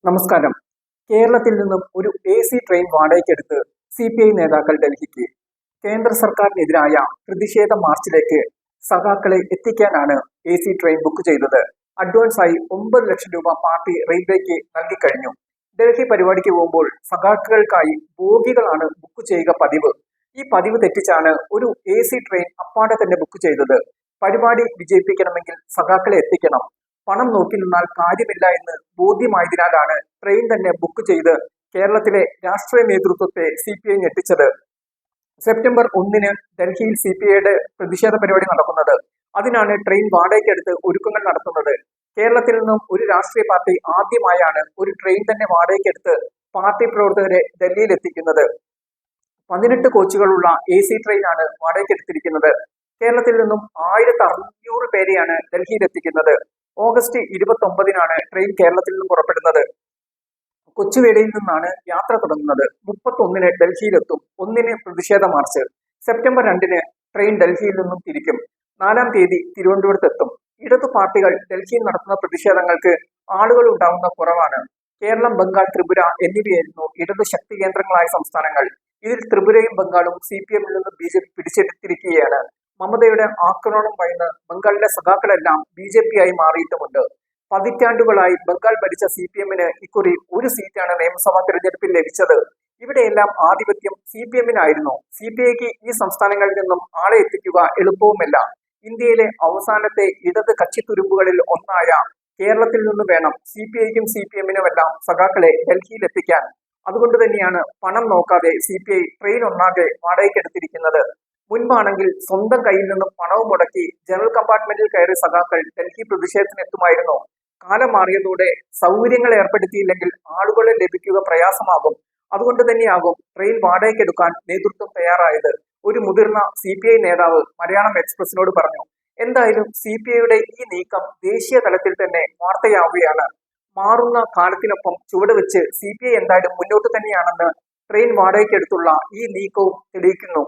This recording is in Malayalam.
നമസ്കാരം. കേരളത്തിൽ നിന്നും ഒരു AC ട്രെയിൻ വാടകയ്ക്കെടുത്ത് CPI നേതാക്കൾ ഡൽഹിക്ക്. കേന്ദ്ര സർക്കാരിനെതിരായ പ്രതിഷേധ മാർച്ചിലേക്ക് സഖാക്കളെ എത്തിക്കാനാണ് AC ട്രെയിൻ ബുക്ക് ചെയ്തത്. അഡ്വാൻസായി 9 ലക്ഷം രൂപ പാർട്ടി റെയിൽവേക്ക് നൽകിക്കഴിഞ്ഞു. ഡൽഹി പരിപാടിക്ക് പോകുമ്പോൾ സഖാക്കൾക്കായി ബോഗികളാണ് ബുക്ക് ചെയ്യുക പതിവ്. ഈ പതിവ് തെറ്റിച്ചാണ് ഒരു AC ട്രെയിൻ അപ്പാടെ തന്നെ ബുക്ക് ചെയ്തത്. പരിപാടി വിജയിപ്പിക്കണമെങ്കിൽ സഖാക്കളെ എത്തിക്കണം. പണം നോക്കി നിന്നാൽ കാര്യമില്ല എന്ന് ബോധ്യമായതിനാലാണ് ട്രെയിൻ തന്നെ ബുക്ക് ചെയ്ത് കേരളത്തിലെ രാഷ്ട്രീയ നേതൃത്വത്തെ CPI ഞെട്ടിച്ചത്. സെപ്റ്റംബർ 1 ഡൽഹിയിൽ CPIയുടെ പ്രതിഷേധ പരിപാടി നടക്കുന്നത്. അതിനാണ് ട്രെയിൻ വാടകയ്ക്കെടുത്ത് ഒരുക്കങ്ങൾ നടത്തുന്നത്. കേരളത്തിൽ നിന്നും ഒരു രാഷ്ട്രീയ പാർട്ടി ആദ്യമായാണ് ഒരു ട്രെയിൻ തന്നെ വാടകയ്ക്കെടുത്ത് പാർട്ടി പ്രവർത്തകരെ ഡൽഹിയിൽ എത്തിക്കുന്നത്. 18 കോച്ചുകളുള്ള AC ട്രെയിനാണ് വാടകയ്ക്കെടുത്തിരിക്കുന്നത്. കേരളത്തിൽ നിന്നും 1500 പേരെയാണ് ഡൽഹിയിൽ എത്തിക്കുന്നത്. ഓഗസ്റ്റ് 29 ട്രെയിൻ കേരളത്തിൽ നിന്നും പുറപ്പെടുന്നത്. കൊച്ചുവേളിയിൽ നിന്നാണ് യാത്ര തുടങ്ങുന്നത്. 31 ഡൽഹിയിലെത്തും. 1 പ്രതിഷേധ മാർച്ച്. സെപ്റ്റംബർ 2 ട്രെയിൻ ഡൽഹിയിൽ നിന്നും തിരിക്കും. 4 തീയതി തിരുവനന്തപുരത്തെത്തും. ഇടതു പാർട്ടികൾ ഡൽഹിയിൽ നടത്തുന്ന പ്രതിഷേധങ്ങൾക്ക് ആളുകൾ ഉണ്ടാകുന്ന കുറവാണ്. കേരളം, ബംഗാൾ, ത്രിപുര എന്നിവയായിരുന്നു ഇടതു ശക്തി കേന്ദ്രങ്ങളായ സംസ്ഥാനങ്ങൾ. ഇതിൽ ത്രിപുരയും ബംഗാളും CPM-ൽ നിന്ന് BJP പിടിച്ചെടുത്തിരിക്കുകയാണ്. മമതയുടെ ആക്രമണം ഭയന്ന് ബംഗാളിലെ സഖാക്കളെല്ലാം BJP ആയി മാറിയിട്ടുമുണ്ട്. പതിറ്റാണ്ടുകളായി ബംഗാൾ ഭരിച്ച CPM-ന് ഇക്കുറി ഒരു സീറ്റാണ് നിയമസഭാ തെരഞ്ഞെടുപ്പിൽ ലഭിച്ചത്. ഇവിടെയെല്ലാം ആധിപത്യം CPM-നായിരുന്നു. CPIക്ക് ഈ സംസ്ഥാനങ്ങളിൽ നിന്നും ആളെ എത്തിക്കുക എളുപ്പവുമല്ല. ഇന്ത്യയിലെ അവസാനത്തെ ഇടത് കച്ചിത്തുരുമ്പുകളിൽ ഒന്നായ കേരളത്തിൽ നിന്ന് വേണം CPIക്കും CPM-നുമെല്ലാം സഖാക്കളെ ഡൽഹിയിൽ എത്തിക്കാൻ. അതുകൊണ്ട് തന്നെയാണ് പണം നോക്കാതെ CPI ട്രെയിൻ ഒന്നാകെ വാടകയ്ക്കെടുത്തിരിക്കുന്നത്. മുൻപാണെങ്കിൽ സ്വന്തം കയ്യിൽ നിന്നും പണവും മുടക്കി ജനറൽ കമ്പാർട്ട്മെന്റിൽ കയറി സഖാക്കൾ ഡൽഹി പ്രതിഷേധത്തിന് എത്തുമായിരുന്നു. കാലം മാറിയതോടെ സൗകര്യങ്ങൾ ഏർപ്പെടുത്തിയില്ലെങ്കിൽ ആളുകളെ ലഭിക്കുക പ്രയാസമാകും. അതുകൊണ്ട് തന്നെയാകും ട്രെയിൻ വാടകയ്ക്കെടുക്കാൻ നേതൃത്വം തയ്യാറായത്. ഒരു മുതിർന്ന CPI നേതാവ് മലയാളം എക്സ്പ്രസിനോട് പറഞ്ഞു. എന്തായാലും CPIയുടെ ഈ നീക്കം ദേശീയ തലത്തിൽ തന്നെ വാർത്തയാവുകയാണ്. മാറുന്ന കാലത്തിനൊപ്പം ചുവടുവെച്ച് CPI എന്തായാലും മുന്നോട്ട് തന്നെയാണെന്ന് ട്രെയിൻ വാടകയ്ക്കെടുത്തുള്ള ഈ നീക്കവും തെളിയിക്കുന്നു.